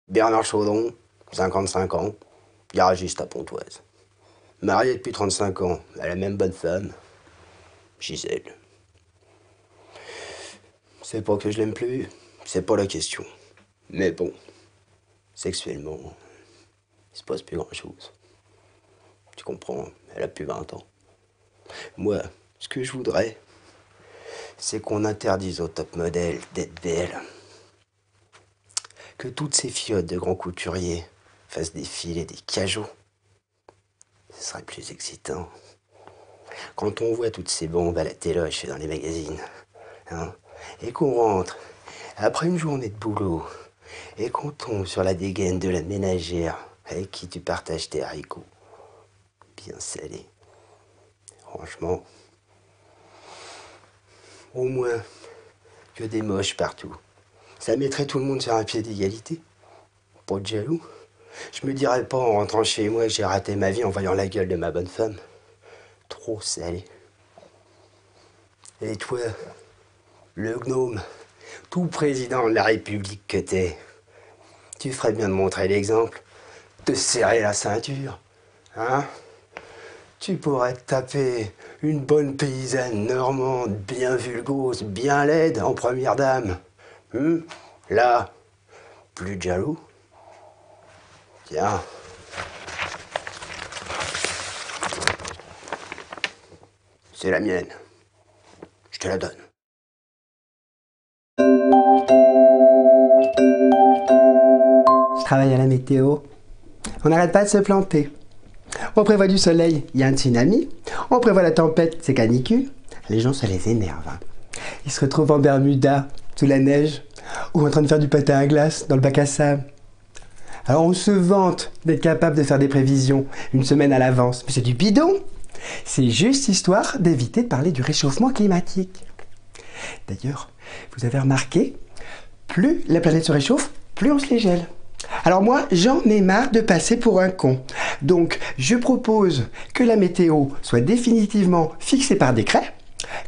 Bernard Chaudron, 55 ans, garagiste à Pontoise. Marié depuis 35 ans, à la même bonne femme, Gisèle. C'est pas que je l'aime plus, c'est pas la question. Mais bon, sexuellement, il se passe plus grand chose. Tu comprends, elle a plus 20 ans. Moi, ce que je voudrais, c'est qu'on interdise aux top modèles d'être belles. Que toutes ces fiottes de grands couturiers fassent défiler des cajots. Ce serait plus excitant. Quand on voit toutes ces bombes à la téloche et dans les magazines, hein, et qu'on rentre après une journée de boulot, et qu'on tombe sur la dégaine de la ménagère avec qui tu partages tes haricots, bien salés. Franchement, au moins que des moches partout. Ça mettrait tout le monde sur un pied d'égalité. Pas de jaloux. Je me dirais pas en rentrant chez moi que j'ai raté ma vie en voyant la gueule de ma bonne femme. Trop salé. Et toi, le gnome, tout président de la République que t'es, tu ferais bien de montrer l'exemple, de serrer la ceinture, hein? Tu pourrais te taper une bonne paysanne normande, bien vulgose, bien laide, en première dame. Là, plus de jaloux. Tiens. C'est la mienne. Je te la donne. Je travaille à la météo. On n'arrête pas de se planter. On prévoit du soleil, il y a un tsunami. On prévoit la tempête, c'est canicule. Les gens, ça les énerve. Hein. Ils se retrouvent en Bermuda, sous la neige, ou en train de faire du patin à glace dans le bac à sable. Alors on se vante d'être capable de faire des prévisions une semaine à l'avance. Mais c'est du bidon. C'est juste histoire d'éviter de parler du réchauffement climatique. D'ailleurs, vous avez remarqué, plus la planète se réchauffe, plus on se les gèle. Alors moi, j'en ai marre de passer pour un con. Donc, je propose que la météo soit définitivement fixée par décret.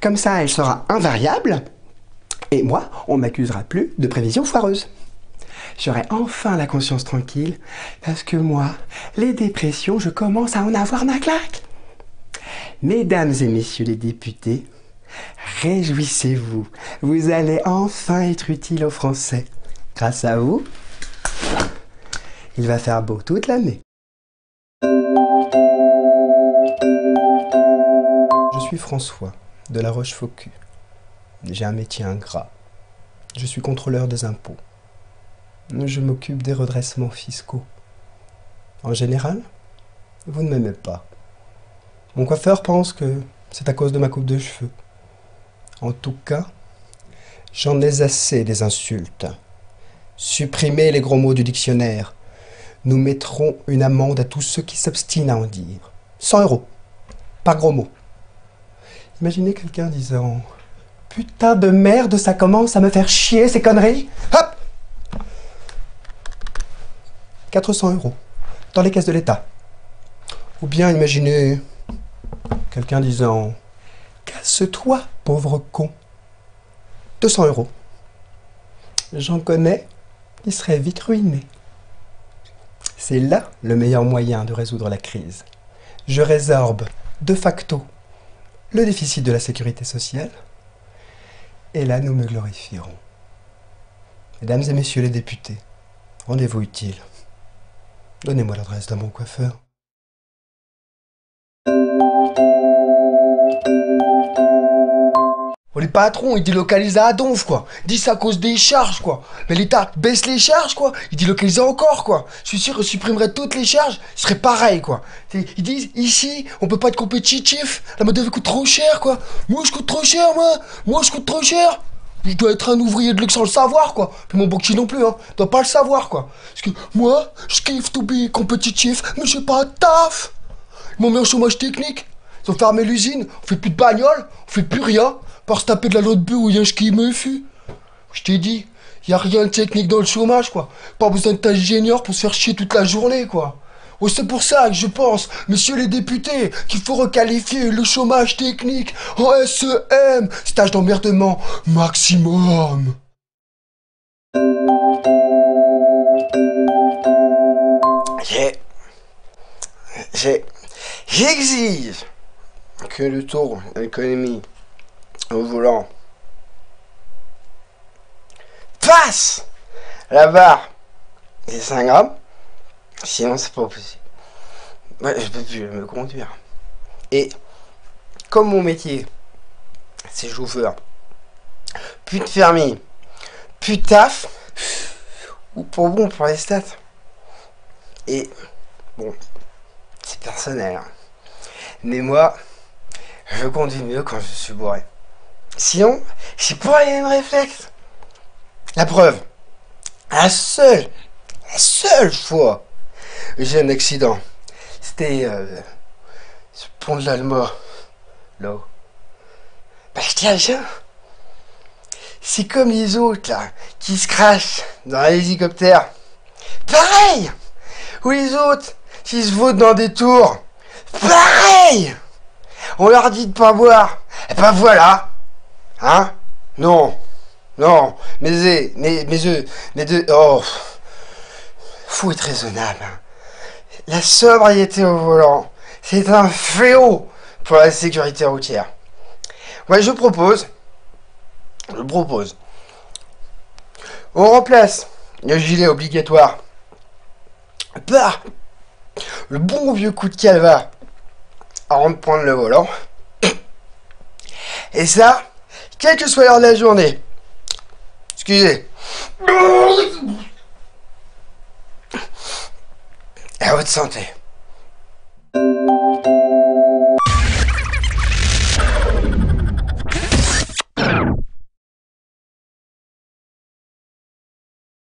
Comme ça, elle sera invariable. Et moi, on m'accusera plus de prévisions foireuses. J'aurai enfin la conscience tranquille, parce que moi, les dépressions, je commence à en avoir ma claque. Mesdames et messieurs les députés, réjouissez-vous. Vous allez enfin être utile aux Français. Grâce à vous, il va faire beau toute l'année. Je suis François, de La Rochefoucauld. J'ai un métier ingrat. Je suis contrôleur des impôts. Je m'occupe des redressements fiscaux. En général, vous ne m'aimez pas. Mon coiffeur pense que c'est à cause de ma coupe de cheveux. En tout cas, j'en ai assez des insultes. Supprimez les gros mots du dictionnaire. Nous mettrons une amende à tous ceux qui s'obstinent à en dire. 100 €, par gros mots. Imaginez quelqu'un disant « Putain de merde, ça commence à me faire chier ces conneries !» Hop ! 400 € dans les caisses de l'État. Ou bien imaginez quelqu'un disant « Casse-toi, pauvre con !» 200 €. J'en connais qui seraient vite ruinés. C'est là le meilleur moyen de résoudre la crise. Je résorbe de facto le déficit de la sécurité sociale et là nous me glorifierons. Mesdames et messieurs les députés, rendez-vous utile. Donnez-moi l'adresse de mon coiffeur. Oh, les patrons, ils délocalisent à donf, quoi. Ils disent c'est à cause des charges, quoi. Mais l'État baisse les charges, quoi. Ils délocalisent encore, quoi. Je suis sûr qu'ils supprimeraient toutes les charges, ce serait pareil, quoi. Ils disent, ici, on peut pas être compétitif. La main-d'œuvre coûte trop cher, quoi. Moi, je coûte trop cher, moi. Moi, je coûte trop cher. Je dois être un ouvrier de luxe sans le savoir, quoi. Puis mon banquier non plus, hein. Doit pas le savoir, quoi. Parce que moi, je kiffe to be compétitif, mais j'ai pas de taf. Ils m'ont mis en chômage technique. Ils ont fermé l'usine. On fait plus de bagnole. On fait plus rien. Par se taper de la loi de bœuf ou y'a un qui me fut. Je t'ai dit, y a rien de technique dans le chômage, quoi. Pas besoin d'être ingénieur pour se faire chier toute la journée, quoi. Oh, c'est pour ça que je pense, messieurs les députés, qu'il faut requalifier le chômage technique en SEM, stage d'emmerdement maximum. J'exige que le tour de l'économie au volant passe la barre des 5 grammes. Sinon, c'est pas possible. Ouais, je peux plus me conduire. Et comme mon métier, c'est chauffeur, plus de fermier, plus de taf, ou pour bon pour les stats. Et bon, c'est personnel. Hein. Mais moi, je conduis mieux quand je suis bourré. Sinon, j'ai pas les mêmes réflexes. La preuve, la seule fois où j'ai un accident, c'était ce pont de l'Alma, là-haut. Bah, je tiens bien. C'est comme les autres, là, qui se crachent dans l'hélicoptère. Pareil. Ou les autres, qui se votent dans des tours. Pareil. On leur dit de pas boire. Et ben voilà. Hein? Non. Non. Mais oh. Faut être raisonnable. Hein. La sobriété au volant, c'est un fléau pour la sécurité routière. Ouais, je propose. On remplace le gilet obligatoire par le bon vieux coup de calva avant de prendre le volant. Et ça, quelle que soit l'heure de la journée. Excusez. À votre santé.